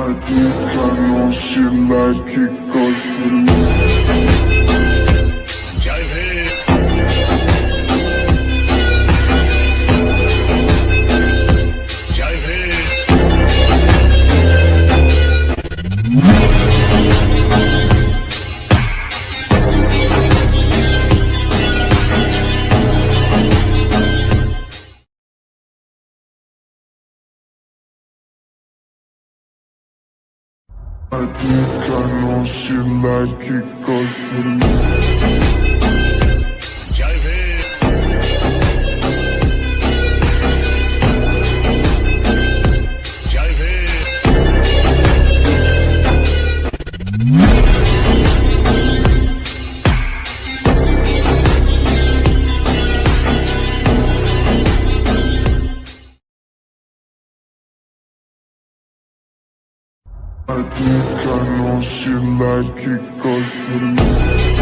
I think I know she like it 'cause Jai Bhim Jai Bhim I think I know she like it 'cause Jai Bhim Jai Bhim I think I know she like it 'cause